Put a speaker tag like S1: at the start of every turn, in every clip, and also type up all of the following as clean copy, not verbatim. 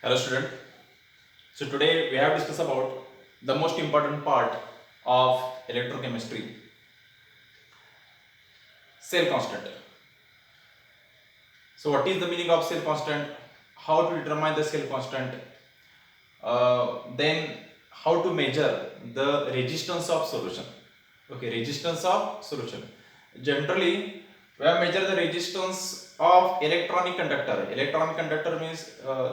S1: Hello student. So today we have discussed about the most important part of electrochemistry, cell constant. So what is the meaning of cell constant? How to determine the cell constant? Then how to measure the resistance of solution. Okay, resistance of solution. Generally, we have measured the resistance of electronic conductor. Electronic conductor means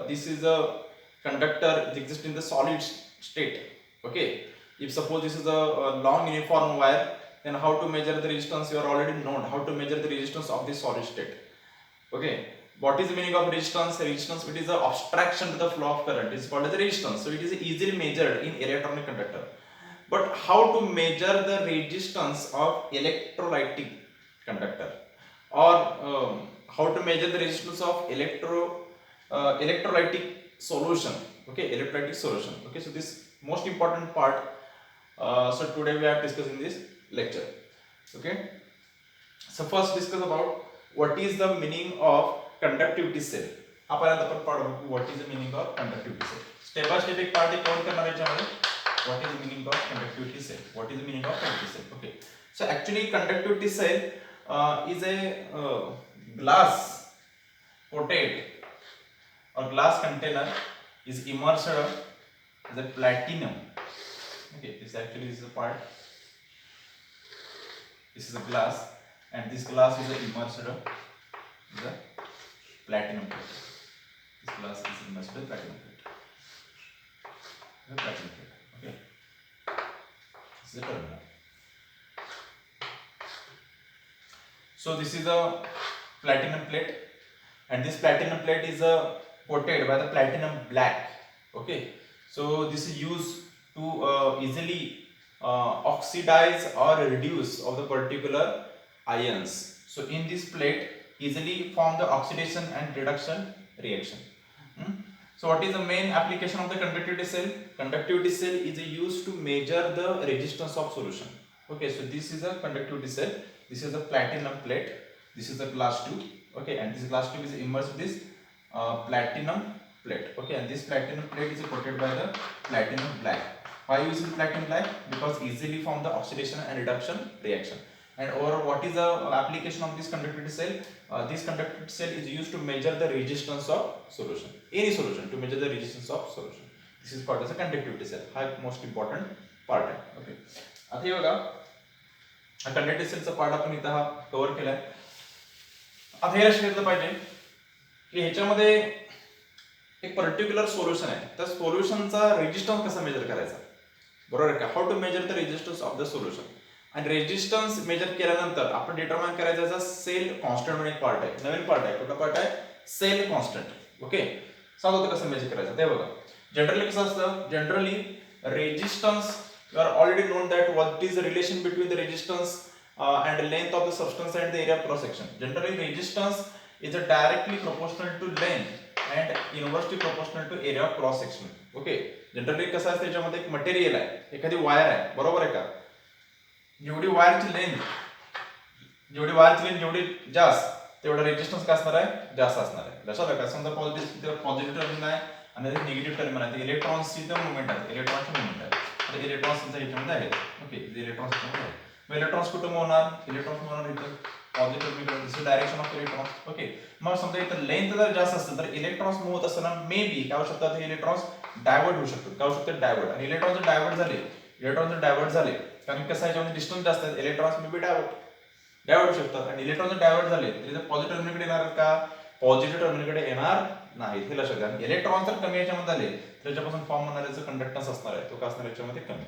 S1: this is a conductor it exists in the solid state. Okay, if suppose this is a long uniform wire, then how to measure the resistance? You are already known how to measure the resistance of this solid state. Okay, what is the meaning of resistance? Resistance, it is the obstruction to the flow of current. It is called as resistance. So it is easily measured in electronic conductor. But how to measure the resistance of electrolytic conductor, or how to measure the resistance of electrolytic solution? Okay, electrolytic solution. Okay, so this most important part. So today we are discussing this lecture. Okay. So first discuss about what is the meaning of conductivity cell. आपण पाहू what is the meaning of conductivity cell. Step by step एक part cover करणार आहे याच्यामध्ये. What is the meaning of conductivity cell? What is the meaning of conductivity cell? Okay. So actually conductivity cell is a glass coated or glass container is immersed as a platinum. Okay, this actually is a part. This is a glass, and this glass is immersed in the platinum plate. This glass is immersed in platinum plate. The platinum plate. Okay. This is the terminal. So this is a platinum plate, and this platinum plate is coated by the platinum black. Okay. So this is used to easily oxidize or reduce of the particular ions. So in this plate easily form the oxidation and reduction reaction. So what is the main application of the conductivity cell? Conductivity cell is used to measure the resistance of solution. Okay, so this is a conductivity cell. This is a platinum plate. This is a glass tube. Okay, and this glass tube is immersed with this platinum plate. Okay, and this platinum plate is coated by the platinum black. Why using platinum black? Because easily form the oxidation and reduction reaction. And over what is the application of this conductivity cell? This conductivity cell is used to measure the resistance of solution. Any solution to measure the resistance of solution. This is called as a conductivity cell. हा most important part आहे. Okay. आता हे बघा, हा conductivity cellचा part आपण इथं हा cover केलाय. आता हे लक्षात घेतलं पाहिजे की ह्याच्यामध्ये एक पर्टिक्युलर सोल्युशन आहे. त्या सोल्युशनचा रेजिस्टन्स कसा मेजर करायचा, बरोबर आहे का? How to measure the resistance of the solution. आणि रेजिस्टन्स मेजर केल्यानंतर आपण डिटरमाइन करायचा याचा सेल कॉन्स्टंट म्हणून एक पार्ट आहे, नवीन पार्ट आहे. कुठला पार्ट आहे? Cell constant. ओके, सांगतो कसं मेजर करायचं ते बघा. जनरली कसं असतं, generally resistance you are already known that what is the relation between the resistance and length of the substance and the area of cross section. Generally resistance is directly proportional to length and inversely proportional to area of cross section. Okay, generally कसं असतं, त्याच्यामध्ये एक material आहे, एखादी wire आहे, बरोबर आहे का? जेवढी वायरची लेंथ जेवढी जास्त तेवढा रेजिस्टन्स काय असणार आहे? जास्त असणार आहे. लक्षात आलं का? समजा पॉझिटिव्ह टर्मिनल आहे आणि निगेटिव्ह टर्मिनल आहे. इलेक्ट्रॉन्सची मुवमेंट आहे, इलेक्ट्रॉनची मुवमेंट आहे. आता इलेक्ट्रॉन्स ह्याच्यामध्ये आहेत. ओके, इलेक्ट्रॉन्स ह्याच्यामध्ये आहेत. इलेक्ट्रॉन्स कुठे होणार? इलेक्ट्रॉन्स होणार इथं positive terminal. This is direction of electrons. Okay, मग समजा इथं लेंथ जर जास्त असेल तर इलेक्ट्रॉन्स मूव्ह होत असताना मे बी काय होऊ शकतात, हे इलेक्ट्रॉन्स डायव्हर्ट होऊ शकतात. काय होऊ शकतात? डायव्हर्ट. आणि इलेक्ट्रॉन जर डायव्हर्ट झाले, कारण कसं याच्यामध्ये डिस्टन्स जास्त आहे, इलेक्ट्रॉन्स मे बी डायव्हर्ट होऊ शकतात. आणि इलेक्ट्रॉन जर डायव्हर्ट झाले तर इथं पॉझिटिव्ह टर्मिनलकडे येणार का? पॉझिटिव्ह टर्मिनलकडे येणार नाही. हे लक्षात घ्या. इलेक्ट्रॉन जर कमी याच्यामध्ये आले तर त्याच्यापासून फॉर्म होणाऱ्याचं कंडक्टन्स असणार आहे, तो का असणार याच्यामध्ये? कमी.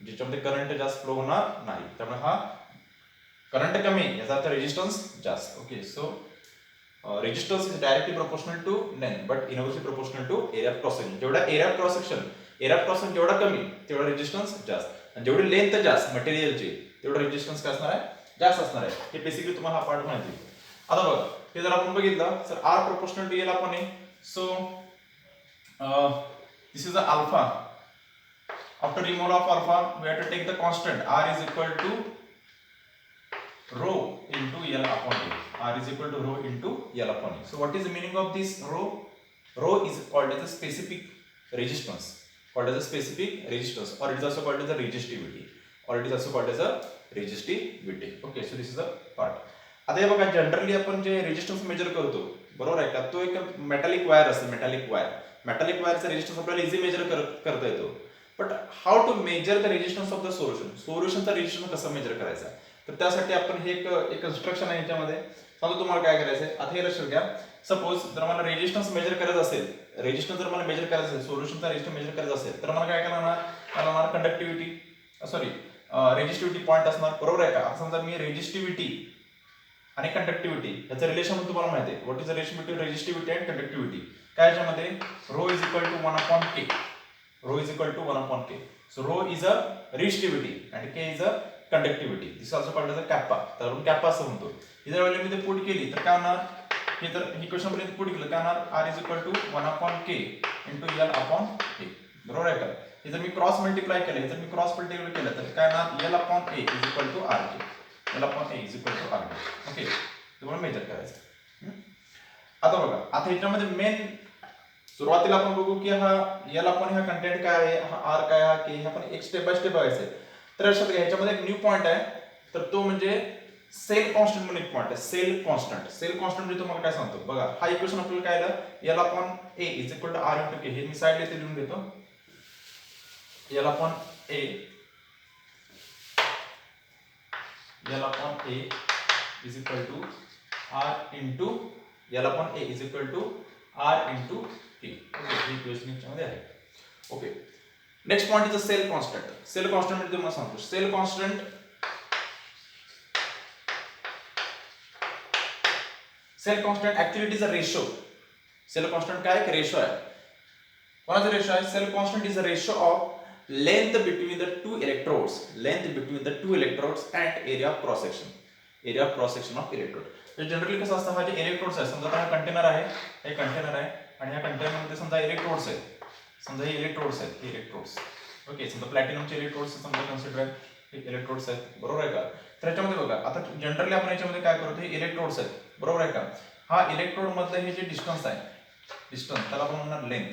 S1: ज्याच्यामध्ये करंट जास्त फ्लो होणार नाही, त्यामुळे हा करंट कमी याचा अर्थ रेजिस्टन्स जास्त. Okay, so resistance is directly proportional to length but inversely proportional to area of cross section. जेवढा एरिया ऑफ क्रॉस सेक्शन जेवढा कमी तेवढा रेजिस्टन्स जास्त, आणि जेवढी लेंथ जास्त मटेरियलची तेवढा रेजिस्टन्स काय असणार आहे? जास्त असणार आहे. हे बेसिकली तुम्हाला हा पार्ट माहिती आहे. आता बघा, हे जर आपण बघितलं तर आर प्रोपोर्शनल टू एल आपण आहे. So this is alpha. After removal of alpha, we have to take the constant r is equal to rho into L upon A. R is equal to rho into L upon A. So what is the meaning of this rho? Rho is called as a specific resistance, or it is also called as a resistivity, Okay, so this is the part. आता हे बघा, generally आपण जे resistance major करतो, बरोबर आहे का, तो एक मेटॅलिक वायर असते. मेटॅलिक वायरचा रेजिस्टन्स आपल्याला इझी मेजर करता येतो. But how to measure the resistance of the सोल्युशनचा रेजिस्टन्स कसा मेजर करायचा, तर त्यासाठी आपण हे एक इन्स्ट्रक्शन आहे याच्यामध्ये. सांगतो तुम्हाला काय करायचं आहे. आता हे लक्षात घ्या, सपोज जर मला रेजिस्टन्स मेजर करायचं असेल, सोल्युशनचा रेजिस्टन्स मेजर करायचा असेल, तर मला काय करणार, कंडक्टिव्हिटी रेजिस्टिव्हिटी पॉईंट असणार, बरोबर आहे का. आता समजा मी रेजिस्टिव्हिटी आणि कंडक्टिव्हिटी याचं रिलेशन तुम्हाला माहिती आहे. What is the relation between resistivity and conductivity. काय याच्यामध्ये rho is equal to 1/k. So rho is a resistivity and k is a conductivity. This is also called as a kappa. तर आपण kappa असं म्हणतो. इथे value me put केली तर काय होणार, हे तर इक्वेशन मध्ये पुट केलं काय होणार, r is equal to 1/k into L upon a. बरोबर आहे का. हे जर मी क्रॉस मल्टिप्लाय केलं, तर काय होणार, L upon a is equal to rk. Okay, तुम्हाला मेजर करायचं. आता बघा, आता ह्याच्यामध्ये मेन सुरुवातीला आपण बघू की हा याला पण हा कंटेंट काय आहे, हा आर काय, हा के, हे आपण एक स्टेप बाय स्टेप बघायचं आहे. तर लक्षात घ्या, ह्याच्यामध्ये एक न्यू पॉईंट आहे, तर तो म्हणजे सेल कॉन्स्टंट म्हणून एक पॉईंट आहे. सेल कॉन्स्टंट म्हणजे तुम्हाला काय सांगतो बघा, हा इक्वेशन आपल्याला काय आलं, L upon a is equal to r into k. हे मी साइडला इथे लिहून देतो. L upon a is equal to r into k. Okay, ही इक्वेशन याच्यामध्ये आहे. Okay, next point is the cell constant. Cell constant म्हणजे तुम्हाला सांगतो, cell constant actually it is a ratio. Cell constant काय, एक रेशो आहे. कोणाचा रेशो आहे, cell constant is a ratio of length between the two electrodes and area of cross section of electrode. Generally कसं असतं, हा जे इलेक्ट्रोड्स आहे, समजा हा कंटेनर आहे, आणि या कंटेनरमध्ये समजा इलेक्ट्रोड्स आहेत, ओके. समजा प्लॅटिनमचे इलेक्ट्रोड्स समजा कन्सिडर आहेत, इलेक्ट्रोड्स आहेत, बरोबर आहे का. तर याच्यामध्ये बघा, आता जनरली आपण याच्यामध्ये काय करतो, हे इलेक्ट्रोड्स आहेत, बरोबर आहे का. हा इलेक्ट्रोड मधलं हे जे डिस्टन्स त्याला आपण म्हणणार लेंथ.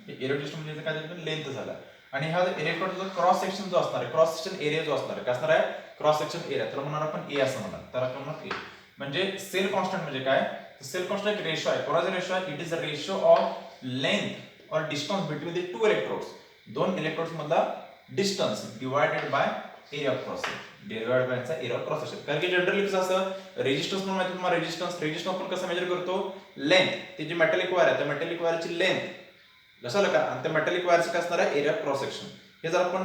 S1: इलेक्ट्रोड म्हणजे काय झालं, लेंथ झाला. आणि हा इलेक्ट्रोडचा क्रॉस सेक्शन जो असणार आहे, क्रॉस सेक्शन एरिया जो असणार आहे, काय असणार आहे, क्रॉस सेक्शन एरिया, त्याला म्हणणार आपण ए असं म्हणणार, त्याला आपण म्हणणार ए. म्हणजे सेल कॉन्स्टंट म्हणजे काय, सेल कॉन्स्टंट एक रेशो आहे. कोणाचा रेशो आहे, it is a ratio of length और distance between the two electrodes. दोन इलेक्ट्रोड्स मधला distance divided by area of cross section. कारण की जनरली कसं असतं, रेजिस्टन्स म्हणून माहिती तुम्हाला, रेजिस्टन्स आपण कसं मेजर करतो, लेंथ. ती जी मेटॅलिक वायर आहे, त्या मेटॅलिक वायरची लेंथ लक्षात का, आणि त्या मेटॅलिक वायरचं काय असणार आहे, एरिया ऑफ क्रॉस सेक्शन. हे जर आपण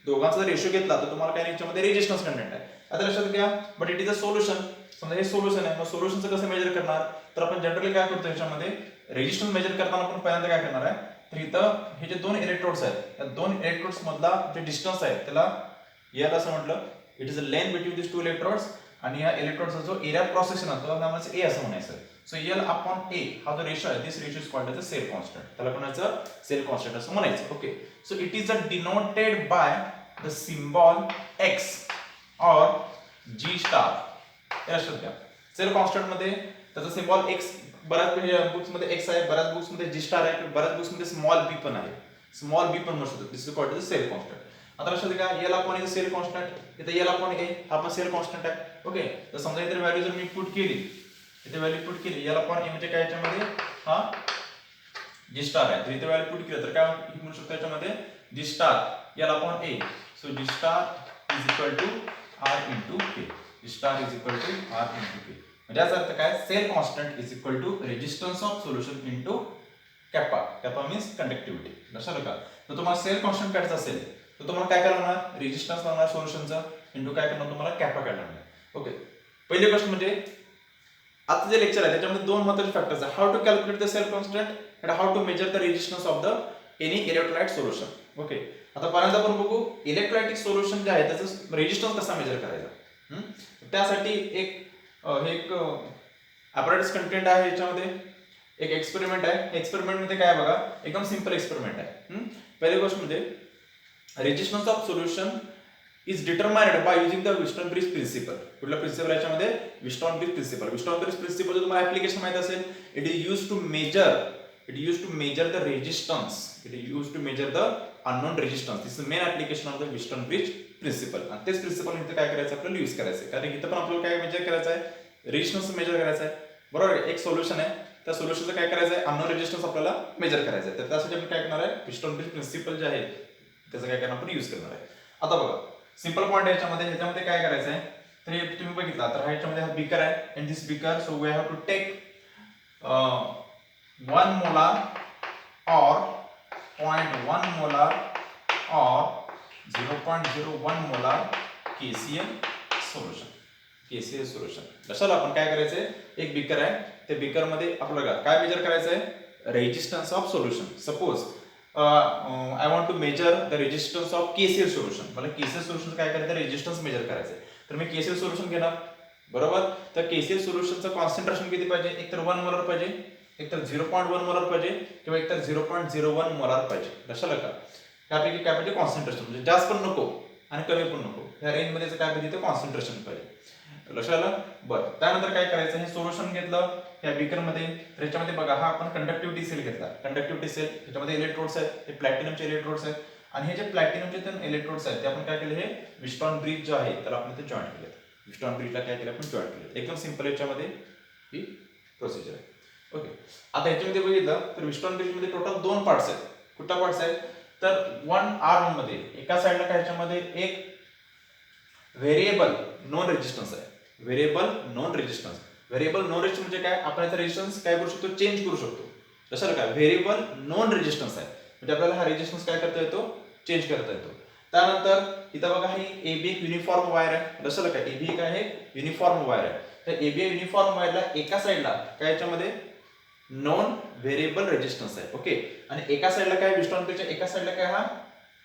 S1: दोघांचा रेशो घेतला तर तुम्हाला काय याच्यामध्ये रेजिस्टन्स कंटेंट आहे. आता लक्षात घ्या, but it is a solution. समजा हे सोल्युशन आहे, मग सोल्युशनचं कसं मेजर करणार, तर आपण जनरली काय करतो, याच्यामध्ये रेजिस्टन्स मेजर करताना आपण पहिल्यांदा काय करणार आहे, तर इथं हे जे दोन इलेक्ट्रोड्स आहेत, त्या दोन इलेक्ट्रोड्स मधला जे डिस्टन्स आहे त्याला याला असं म्हटलं, it is a length between this two electrodes, आणि या इलेक्ट्रोडचा जो एरिया क्रॉस सेक्शन आहे त्याला नावाचं ए असं म्हणायचं. सो L upon a हा जो रेशो आहे, this ratio is called as a cell constant. त्याला कोणाचं, सेल कॉन्स्टंट असं म्हणायचं. Okay, so it is a denoted by the symbol x और g स्टार. हे लक्षात घ्या, सेल कॉन्स्टंट मध्ये त्याचा सिम्बॉल x, बऱ्याच बुक्स मध्ये x आहे, बऱ्याच बुक्स मध्ये g स्टार आहे, बऱ्याच बुक्स मध्ये स्मॉल b पण आहे, म्हणू शकतो. This is called as cell constant. आता लक्षात घ्या, L upon a cell constant, इथे L upon a हा पण सेल कॉन्स्टंट आहे. ओके, तर समजा इथे व्हॅल्यू जर मी पुट केली, L upon a म्हणजे काय, याच्यामध्ये हा g स्टार आहे, तर इथे व्हॅल्यू पुट केलं तर काय म्हणू शकतो, याच्यामध्ये g star L upon a. So g star is equal to r into k. म्हणजे याचा अर्थ काय, cell constant is equal to resistance of solution into kappa means conductivity. लक्षात का. तर तुम्हाला सेल कॉन्स्टंट काढायचं असेल तर तुम्हाला काय करणार, रेजिस्टन्स लागणार सोल्युशनचा इंटू काय करणार, तुम्हाला कॅपा काढणार. ओके, पहिली गोष्ट म्हणजे आता जे लेक्चर आहे त्याच्यामध्ये दोन महत्त्वाचे फॅक्टर्स आहेत, how to calculate the cell constant and how to measure the resistance of the any electrolyte solution. Okay, आता पहिल्यांदा आपण बघू इलेक्ट्रोलाइटिक सोल्युशन जे आहे त्याचं रेजिस्टन्स कसा मेजर करायचा. त्यासाठी एक ॲपरेटस कंटेंट आहे, याच्यामध्ये एक एक्सपेरिमेंट आहे. एक्सपेरिमेंट मध्ये काय बघा, एकदम सिंपल एक्सपेरिमेंट आहे. पहिली गोष्ट म्हणजे resistance of solution is determined by using the Wheatstone bridge principle. कुठला प्रिन्सिपल याच्यामध्ये, Wheatstone bridge principle. Wheatstone bridge principle तुम्हाला ऍप्लिकेशन माहित असेल, it is used to measure It used to measure the resistance. It used to measure the unknown resistance. This is the main application of the Wheatstone bridge principle. आणि तेच principal इथे काय करायचं आपल्याला use करायचं आहे, कारण इथं पण आपल्याला काय मेजर करायचं आहे, रेजिस्टन्स मेजर करायचं आहे, बरोबर आहे. एक सोल्युशन आहे, त्या सोल्युशनचं काय करायचं आहे, अननोन रेजिस्टन्स आपल्याला मेजर करायचं आहे. तर त्यासाठी आपण काय करणार आहे, Wheatstone bridge प्रिन्सिपल जे आहे त्याचं काय करणार आपण यूज करणार आहे. आता बघा सिंपल पॉईंट ह्याच्यामध्ये काय करायचं आहे, तर हे तुम्ही बघितला तर ह्याच्यामध्ये हा बीकर आहे, and this beaker, so we have to take 1 molar or 0.1 molar or 0.01 molar KCl solution. KCl solution. कशाला आपण काय करायचंय, एक बीकर आहे, त्या बीकर मध्ये आपल्याला काय मेजर करायचं आहे, resistance of solution. Suppose I want to measure the resistance of KCl solution. मला KCl सोल्युशन काय करायचं, रेजिस्टन्स मेजर करायचं आहे. तर मी KCl सोल्युशन घेणार, बरोबर. तर KCl सोल्युशनचं कॉन्सन्ट्रेशन किती पाहिजे, एकतर 1 मोलार पाहिजे, एकतर 0.1 मोलार पाहिजे, किंवा एकतर 0.01 मोलार पाहिजे. लक्षात का, त्यापैकी काय पाहिजे, कॉन्सन्ट्रेशन. म्हणजे जास्त पण नको आणि कमी पण नको, ह्या रेंज मध्ये काय पाहिजे, कॉन्सन्ट्रेशन पाहिजे. लक्षात आलं. बरं, त्यानंतर काय करायचं, हे सोल्युशन घेतलं या बीकर मध्ये, त्याच्यामध्ये बघा हा आपण कंडक्टिव्हिटी सेल घेतला. कंडक्टिव्हिटी सेल ह्याच्यामध्ये इलेक्ट्रोड्स आहेत, हे प्लॅटिनमचे इलेक्ट्रोड्स आहेत, आणि हे जे प्लॅटिनमचे इलेक्ट्रोड्स आहेत ते आपण काय केले, हे Wheatstone ब्रिज जो आहे त्याला आपण इथे जॉईन केले. Wheatstone ब्रिजला काय केलं आपण, जॉईन केले. एकदम सिंपल याच्यामध्ये ही प्रोसिजर आहे. ओके, आता याच्यामध्ये बघितलं तर Wheatstone ब्रिज मध्ये टोटल 2 पार्ट्स आहेत. कुठला पार्ट्स आहेत, तर 1 आर्म मध्ये एका साइडला काय, ह्याच्यामध्ये एक व्हेरिएबल नॉन रेजिस्टन्स आहे. Variable non resistance. Variable non resistance म्हणजे काय, आपण याचा रेजिस्टन्स काय करू शकतो, चेंज करू शकतो. कशाला काय, व्हेरिएबल नॉन रेजिस्टन्स आहे, म्हणजे आपल्याला हा रेजिस्टन्स काय करता येतो, चेंज करता येतो. त्यानंतर इथं बघा ही AB एक युनिफॉर्म वायर आहे. कशाला काय, AB काय आहे, युनिफॉर्म वायर आहे. तर AB युनिफॉर्म वायरला एका साइडला काय, याच्यामध्ये नॉन व्हेरिएबल रेजिस्टन्स आहे. ओके, आणि एका साइडला काय, Wheatstone ब्रिजच्या एका साइडला काय, हा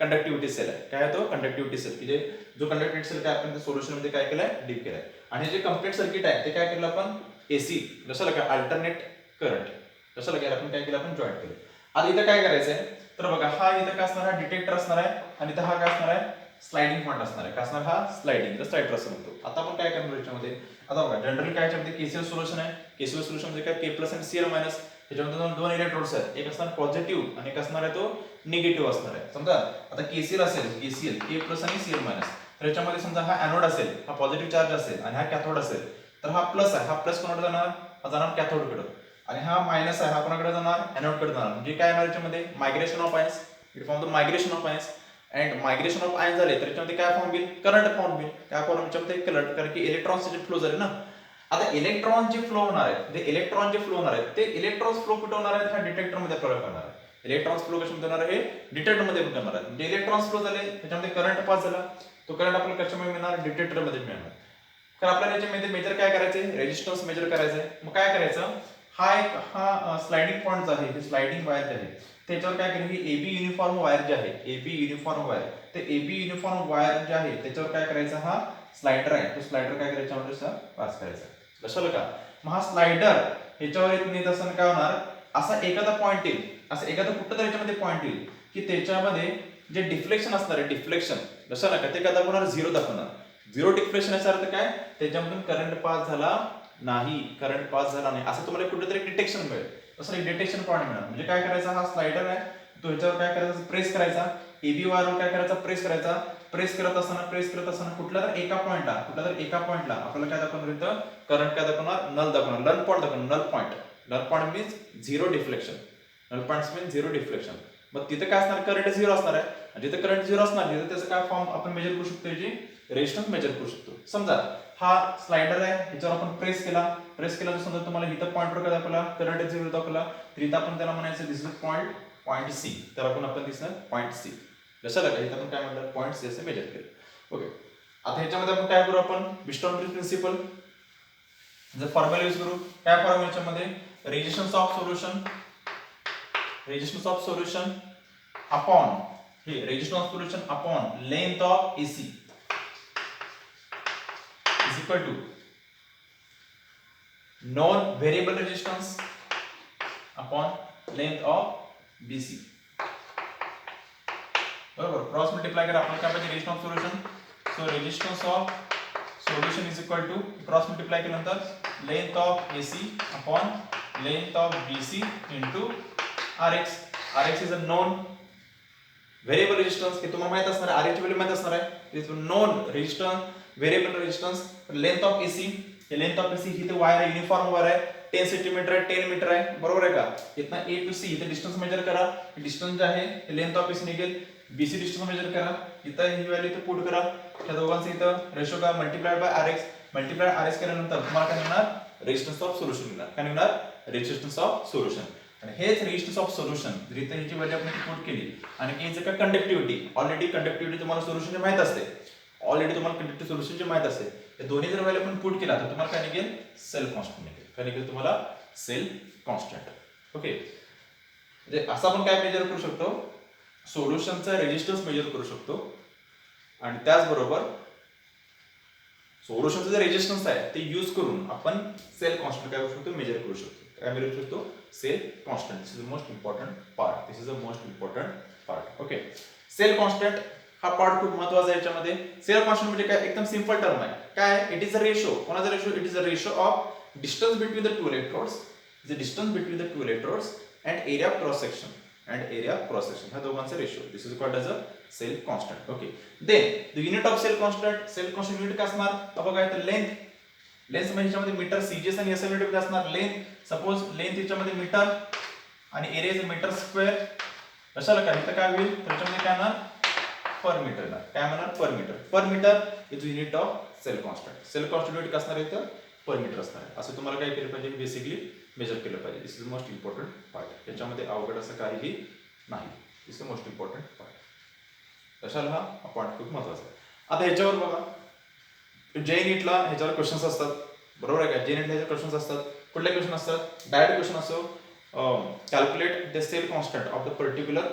S1: कंडक्टिव्हिटी सेल आहे. काय आहे तो, कंडक्टिव्हिटी सेल. म्हणजे जो कंडक्टिव्हिटी सेल काय आपण सोल्युशन मध्ये काय केलंय, डीप केलाय. आणि जे कम्प्लीट सर्किट आहे ते काय केलं आपण, AC, कशाला काय, अल्टरनेट करंट, कशाला काय आपण काय केलं, आपण जॉईन केलं. आता इथं काय करायचंय, तर बघा हा इथं काय असणार, हा डिटेक्टर असणार आहे, आणि इथं हा काय असणार आहे, स्लाइडिंग पॉईंट असणार आहे. काय असणार, हा स्लाइडिंग स्लाइडर असं म्हणतो. आता आपण काय करणार याच्यामध्ये, आता बघा जनरली काय याच्यामध्ये KCl सोल्युशन आहे. KCl सोल्युशन म्हणजे काय, K+ आणि Cl-. ह्याच्यामध्ये 2 इलेक्ट्रोड्स आहेत, एक असणार पॉझिटिव्ह आणि एक असणार आहे तो निगेटिव्ह असणार आहे. समजा आता KCl असेल, KCl K+ आणि Cl-. तर याच्यामध्ये समजा हा एनोड असेल, हा पॉझिटिव्ह चार्ज असेल, आणि हा कॅथोड असेल, तर हा प्लस आहे, हा प्लस कोणाकडे जाणार, हा जाणार कॅथोडकडे, आणि हा मायनस आहे, हा कोणाकडे जाणार, एनोडकडे जाणार. म्हणजे काय येणार याच्यामध्ये, migration of ions. It form the migration of ions, and migration of ions झाले तर याच्यामध्ये काय फॉर्म होईल, करंट फॉर्म होईल. काय फॉर्म, याच्यामध्ये करंट, कारण की इलेक्ट्रॉन्सचे फ्लो झाले ना. आता इलेक्ट्रॉन जे फ्लो होणार आहेत, ते इलेक्ट्रॉन जे फ्लो होणार आहेत ते इलेक्ट्रॉन्स फ्लो कुठे होणार आहेत, ह्या डिटेक्टर मध्ये आपल्याला करणार आहे. इलेक्ट्रॉन्स फ्लो कशामध्ये होणार आहे, डिटेक्टर मध्ये करणार आहे. म्हणजे इलेक्ट्रॉन्स फ्लो झाले, त्याच्यामध्ये करंट पास झाला, तो करंट आपल्याला कशामध्ये मिळणार, डिटेक्टर मध्ये मिळणार. तर आपल्याला याच्यामध्ये मेजर काय करायचंय, रेजिस्टन्स मेजर करायचंय. मग काय करायचं, हा स्लाइडिंग पॉईंट आहे, हे स्लाइडिंग वायर जे आहे त्याच्यावर काय करायचं, AB युनिफॉर्म वायर जे आहे, AB युनिफॉर्म वायर, ते AB युनिफॉर्म वायर जे आहे त्याच्यावर काय करायचं, हा स्लाइडर आहे, तो स्लाइडर काय करायचा, म्हणजे पास करायचा. लक्षात का, मग हा स्लाइडर ह्याच्यावर येत असताना काय होणार, असा एखादा पॉईंट येईल, असं एखादा कुठं तरी याच्यामध्ये पॉईंट येईल की त्याच्यामध्ये जे डिफ्लेक्शन असणार आहे, डिफ्लेक्शन लक्षात का, ते काय दाखवणार, 0 दाखवणार. 0 डिफ्लेक्शन याचा अर्थ काय, त्याच्यामधून करंट पास झाला नाही, करंट पास झाला नाही, असं तुम्हाला कुठेतरी डिटेक्शन मिळेल. तसं एक डिटेक्शन पॉईंट मिळणार. म्हणजे काय करायचा, हा स्लाइडर आहे, तो ह्याच्यावर काय करायचा, प्रेस करायचा, AB वायरवर काय करायचा, प्रेस करायचा. प्रेस करत असताना कुठल्या तर एका पॉइंटला आपल्याला काय दाखवणार, इथं करंट काय दाखवणार, नल दाखवणार, नल पॉईंट दाखवणार. Null point means zero deflection. Null point means zero deflection. मग तिथे काय असणार, करंट 0 असणार आहे, आणि जिथे करंट 0 असणार तिथे त्याचं काय फॉर्म आपण मेजर करू शकतो, याची रेजिस्टन्स मेजर करू शकतो. समजा हा स्लाइडर आहे, ह्याच्यावर आपण प्रेस केला तर समजा तुम्हाला इथं पॉईंटवर काय दाखवला, करंट 0 दाखवला, तर इथं आपण त्याला म्हणायचं दिस इज पॉईंट C. तर आपण दिसणार पॉईंट C. लक्षात आलं, इथं आपण काय म्हणलं, पॉईंट C असं मेजर केलं. ओके, आता ह्याच्यामध्ये आपण काय करू, आपण Wheatstone ब्रिज प्रिन्सिपल जर फॉर्म्युला यूज करू. काय फॉर्म्युला याच्यामध्ये, रेजिस्टन्स ऑफ सोल्युशन अपॉन हे resistance of solution upon length of AC is equal to known variable resistance upon length of BC. बरोबर, क्रॉस मल्टिप्लाय करा, आपण काय पाहिजे, resistance of solution. So resistance of solution is equal to cross multiply केल्यानंतर length of AC upon length of BC into Rx. Rx is a known variable resistance. हे तुम्हाला माहित असणार आहे, Rx ची व्हॅल्यू माहित असणार आहे. Is non resistance, variable resistance. Length of AC, हे length of AC he wire आहे, युनिफॉर्म वायर आहे, 10 सेंटीमीटर आहे, 10 मीटर आहे, बरोबर आहे का? इथनं A to C इथे डिस्टन्स मेजर करा. डिस्टन्स जे आहे लेंथ ऑफ AC निघेल. BC डिस्टन्स मेजर करा. इथं ही व्हॅल्यू इथे पुट करा. त्या दोघांचं इथं रेशो का multiplied by Rx. Multiplied Rx केल्यानंतर तुम्हाला काय मिळणार? रेजिस्टन्स ऑफ सोल्युशन मिळणार. काय मिळणार? Resistance of solution. आणि हेच रेजिस्टन्स ऑफ सोल्युशन जर ही जी व्हॅल्यू आपण पुट केली आणि हे का कंडक्टिव्हिटी, ऑलरेडी कंडक्टिव्हिटी तुम्हाला सोल्युशनची माहित असते. ऑलरेडी तुम्हाला कंडक्टिव्ह सोल्युशनची माहित असते. हे दोन्ही जर व्हॅल्यू आपण पुट केला तर तुम्हाला काय निघेल? सेल कॉन्स्टंट निघेल. काय निघेल तुम्हाला? Sale constant. ओके, म्हणजे असं आपण काय मेजर करू शकतो? सोल्युशनचा रेजिस्टन्स मेजर करू शकतो आणि त्याचबरोबर सोल्युशनचं जे रेजिस्टन्स आहे ते यूज करून आपण सेल कॉन्स्टंट काय करू शकतो? मेजर करू शकतो. काय मेजर करू शकतो? Cell constant. This is the most important part. This is the most important part. Okay, cell constant हा पार्ट खूप महत्त्वाचा आहे याच्यामध्ये. सेल कॉन्स्टंट म्हणजे काय? एकदम सिंपल टर्म आहे. काय? It is a ratio. कोणाचा रेशो? It is a ratio of distance between the two electrodes, the distance between the two electrodes and area cross section, and area cross section, ह्या दोघांचा रेशो. This is called as a cell constant. Okay, then the unit of cell constant. Cell constant unit काय असणार? बघा इथे length. Length म्हणजे याच्यामध्ये metre, CGS आणि एसआय युनिट काय असणार? लेंथ. सपोज लेंथ याच्यामध्ये मीटर आणि एरिया इज मीटर स्क्वेअर. कशाला काय? इथं काय होईल? त्याच्यामध्ये काय येणार? Per metre. काय म्हणणार? Per metre. Per metre is unit of cell constant. Cell constant unit काय असणार आहे? इथं पर मीटर असणार आहे. असं तुम्हाला काय केलं पाहिजे? बेसिकली मेजर केलं पाहिजे. दिस इज मोस्ट इम्पॉर्टंट पार्ट. याच्यामध्ये अवघड असं काहीही नाही. दिस इज मोस्ट इम्पॉर्टंट पार्ट. कशाला हा पॉईंट खूप महत्त्वाचा आहे. आता ह्याच्यावर बघा, जे नीटला ह्याच्यावर क्वेश्चन्स असतात, बरोबर आहे का? जे नीटला क्वेश्चन्स असतात. कुठले क्वेश्चन असतात? डायरेक्ट क्वेश्चन असतो, calculate the cell constant of the particular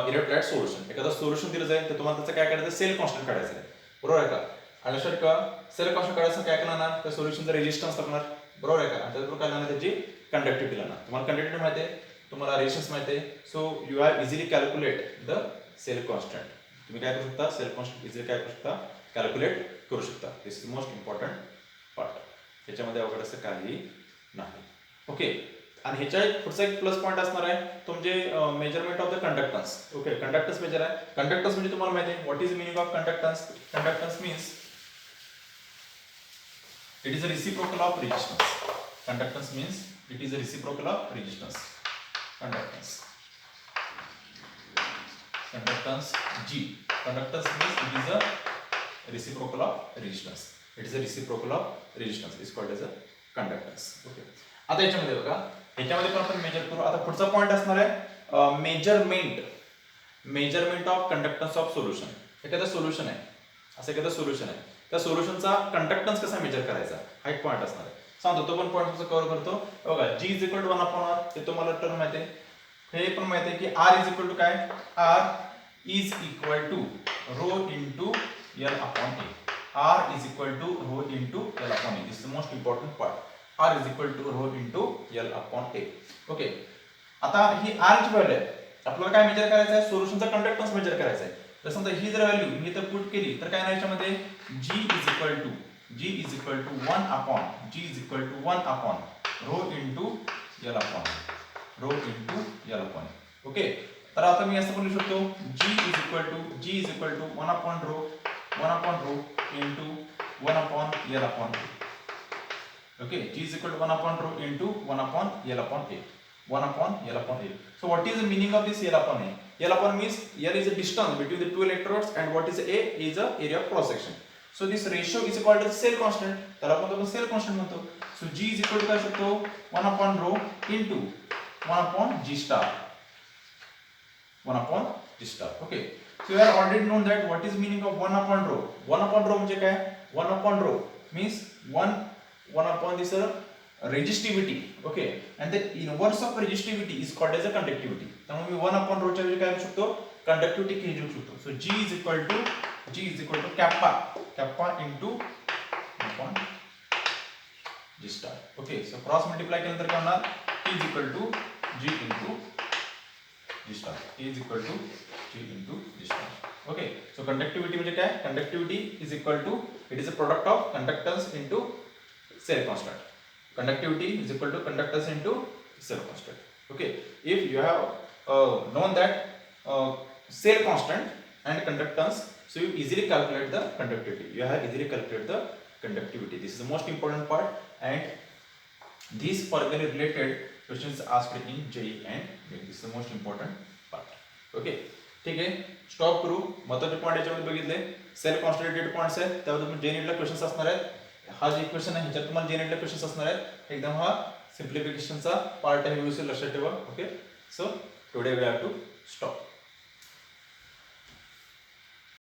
S1: electrolyte solution. एखादं सोल्युशन दिलं जाईल तर तुम्हाला त्याचं काय करायचं? सेल कॉन्स्टंट काढायचं आहे, बरोबर आहे का? आणि लक्षात का सेल कॉन्स्टंट काढायचं काय करणार? त्या सोल्युशनचा रेजिस्टन्स लागणार, बरोबर आहे का? आणि त्याचबरोबर काय लागणार? त्याची कंडक्टिव्हिटी लागणार. तुम्हाला कंडक्टिव्हिटी माहिती आहे, तुम्हाला रेजिस्टन्स माहिती आहे. So you are easily calculate the cell constant. तुम्ही काय करू शकता? सेल कॉन्स्टंट इझिली काय करू शकता? कॅल्क्युलेट करू शकता. दिस इज मोस्ट इम्पॉर्टंट पार्ट. त्याच्यामध्ये अवघड असं काही नाही. ओके, आणि ह्याच्या पुढचा एक प्लस पॉईंट असणार आहे तो म्हणजे measurement of the conductance. Okay, conductance measure आहे. कंडक्टन्स म्हणजे तुम्हाला माहिती आहे what is meaning of conductance? Conductance means it is a reciprocal of resistance. Conductance means it is a reciprocal of resistance. Conductance, conductance G. Conductance means it is a reciprocal of resistance. It is a reciprocal of resistance. Is called as a conductance. Okay. आता याच्यामध्ये बघा, याच्यामध्ये पण आपण major करू. आता पुढचा point असणार आहे measurement of conductance of solution. एखादं सोल्युशन आहे, असं एखादं सोल्युशन आहे, त्या सोल्युशनचा कंडक्टन्स कसा मेजर करायचा हा एक पॉइंट असणार आहे. सांगतो तो पण पॉइंट कव्हर करतो. बघा, G is equal to 1/R. हे तुम्हाला टर्म माहिती आहे. हे पण माहिती आहे की R इज इक्वल टू काय? R is equal to rho into L upon A. R is equal to rho into L upon A. This is the most important part. R is equal to rho into L upon A. Okay. आता ही R ची value आहे. आपल्याला काय measure करायचं आहे? सोल्युशनचा conductance major करायचा आहे. तर समजा ही जर व्हॅल्यू मी इथं पुट केली तर काय नाही याच्यामध्ये G is equal to 1 upon rho into L upon A. Rho into L upon A. Okay. तर आता मी असं बोलू शकतो G is equal to 1 upon rho into 1 upon L upon A. Okay, G is equal to 1 upon rho into 1 upon L upon A. 1 upon L upon A. So what is the meaning of this L upon A? L upon means L is a distance between the two electrodes and what is A is a area of cross section. So this ratio is called as cell constant. तर आपण sale constant म्हणतो. So G is equal to काय शकतो? 1 upon rho into 1 upon G star. 1 upon G star. Okay. So you have already known that what is meaning of 1 upon rho. 1 upon rho म्हणजे काय? 1 upon rho means 1 upon this resistivity. Okay, and the inverse of resistivity is called as a conductivity. त्यामुळे मी 1 upon rho च्या ऐवजी काय लिहू शकतो? Conductivity लिहू शकतो. So G is equal to kappa into 1 upon G star. Okay, so cross multiply केल्यानंतर काय होणार? T is equal to G into G star. T is equal to G into G star. Okay, so conductivity म्हणजे काय? Conductivity is equal to, it is a product of conductance into cell constant. Conductivity is equal to conductance into cell constant. Okay, if you have known that cell constant and conductance, so you easily calculate the conductivity. You have easily calculate the conductivity. This is the most important part, and these formally related questions asked in JEE and NEET. This is the most important part. Okay, ठीक आहे. Stop करू. महत्त्वाचे point याच्यामध्ये बघितले. Sale constant date points आहेत, त्यावर तुम्ही जे नीटला क्वेश्चन्स असणार आहेत. हा जे इक्वेशन आहे ह्याच्यात तुम्हाला जे नीटला क्वेश्चन्स असणार आहेत. एकदम हा सिम्प्लिफिकेशनचा पार्ट आहे, व्यवस्थित लक्षात ठेवा. Okay, so today we have to stop.